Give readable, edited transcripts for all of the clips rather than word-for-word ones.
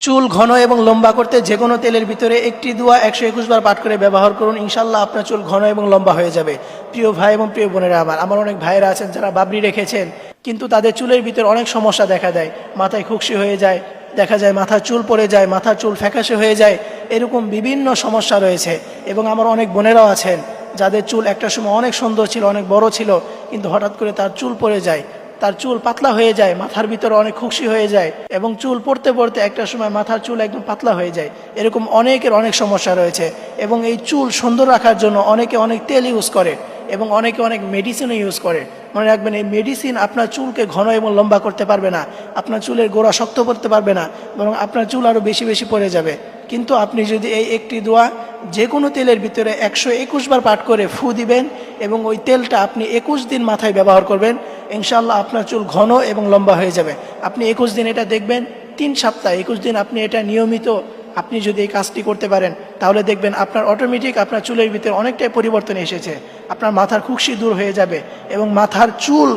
চুল ঘন এবং লম্বা করতে যে কোনো তেলের ভিতরে একটি দোয়া 121 বার পাঠ করে ব্যবহার করুন, ইনশাল্লাহ আপনার চুল ঘন এবং লম্বা হয়ে যাবে। প্রিয় ভাই এবং প্রিয় বোনেরা, আমার অনেক ভাইয়েরা আছেন যারা বাবরি রেখেছেন, কিন্তু তাদের চুলের ভিতরে অনেক সমস্যা দেখা দেয়। মাথায় খুকশি হয়ে যায়, দেখা যায় মাথার চুল পড়ে যায়, মাথার চুল ফ্যাকাশে হয়ে যায়, এরকম বিভিন্ন সমস্যা রয়েছে। এবং আমার অনেক বোনেরাও আছেন যাদের চুল একটা সময় অনেক সুন্দর ছিল, অনেক বড় ছিল, কিন্তু হঠাৎ করে তার চুল পড়ে যায়, তার চুল পাতলা হয়ে যায়, মাথার ভিতরে অনেক খুশি হয়ে যায়, এবং চুল পড়তে পড়তে একটা সময় মাথার চুল একদম পাতলা হয়ে যায়। এরকম অনেকের অনেক সমস্যা রয়েছে। এবং এই চুল সুন্দর রাখার জন্য অনেকে অনেক তেল ইউজ করে এবং অনেকে অনেক মেডিসিনও ইউজ করে। মনে রাখবেন, এই মেডিসিন আপনার চুলকে ঘন এবং লম্বা করতে পারবে না, আপনার চুলের গোড়া শক্ত করতে পারবে না, বরং আপনার চুল আরও বেশি বেশি পড়ে যাবে। কিন্তু আপনি যদি এই একটি দোয়া যে কোনো তেলের ভিতরে 121 বার পাঠ করে ফু দিবেন এবং ওই তেলটা আপনি 21 দিন মাথায় ব্যবহার করবেন, ইনশাআল্লাহ আপনার চুল ঘন এবং লম্বা হয়ে যাবে। আপনি 21 দিন এটা দেখবেন, 3 সপ্তাহ 21 দিন আপনি এটা নিয়মিত আপনি যদি এই কাজটি করতে পারেন, তাহলে দেখবেন আপনার অটোমেটিক আপনার চুলের ভিতরে অনেকটাই পরিবর্তন এসেছে। আপনার মাথার খুশকি দূর হয়ে যাবে এবং মাথার চুল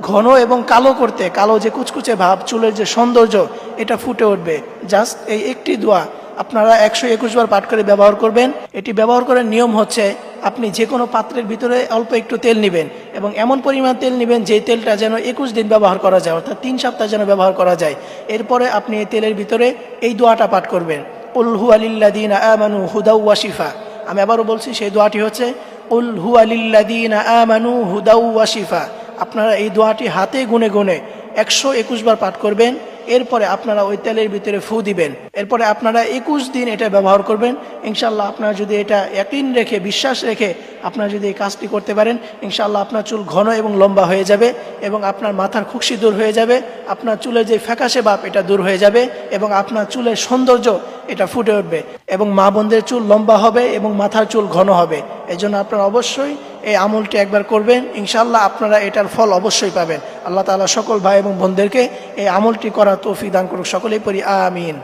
ঘন এবং কালো করতে, কালো যে কুচকুচে ভাব, চুলের যে সৌন্দর্য, এটা ফুটে উঠবে। জাস্ট এই একটি দোয়া আপনারা 121 বার পাঠ করে ব্যবহার করবেন। এটি ব্যবহার করার নিয়ম হচ্ছে, আপনি যে কোনো পাত্রের ভিতরে অল্প একটু তেল নেবেন এবং এমন পরিমাণ তেল নেবেন যে তেলটা যেন 21 দিন ব্যবহার করা যায়, অর্থাৎ 3 সপ্তাহ যেন ব্যবহার করা যায়। এরপরে আপনি এই তেলের ভিতরে এই দোয়াটা পাঠ করবেন, কুল হুয়া লিল্লাযীনা আমানু হুদাও ওয়া শিফা। আমি আবারও বলছি, সেই দোয়াটি হচ্ছে কুল হুয়া লিল্লাযীনা আমানু হুদাও ওয়া শিফা। আপনারা এই দোয়াটি হাতে গুনে গুনে 121 বার পাঠ করবেন। এরপরে আপনারা ওই তেলের ভিতরে ফু দিবেন। এরপরে আপনারা 21 দিন এটা ব্যবহার করবেন। ইনশাআল্লাহ আপনারা যদি এটা ইয়াকিন রেখে, বিশ্বাস রেখে আপনারা যদি এই কাজটি করতে পারেন, ইনশাআল্লাহ আপনার চুল ঘন এবং লম্বা হয়ে যাবে এবং আপনার মাথার খুশকি দূর হয়ে যাবে, আপনার চুলের যে ফ্যাকাশে ভাব এটা দূর হয়ে যাবে এবং আপনার চুলের সৌন্দর্য এটা ফুটে উঠবে এবং মা বোনদের চুল লম্বা হবে এবং মাথার চুল ঘন হবে। এই জন্য আপনারা অবশ্যই এই আমলটি একবার করবেন, ইনশাআল্লাহ আপনারা এটার ফল অবশ্যই পাবেন। আল্লাহ তাআলা সকল ভাই এবং বোনদেরকে এই আমলটি করার তৌফিক দান করুক। সকলেই পড়ি আমিন।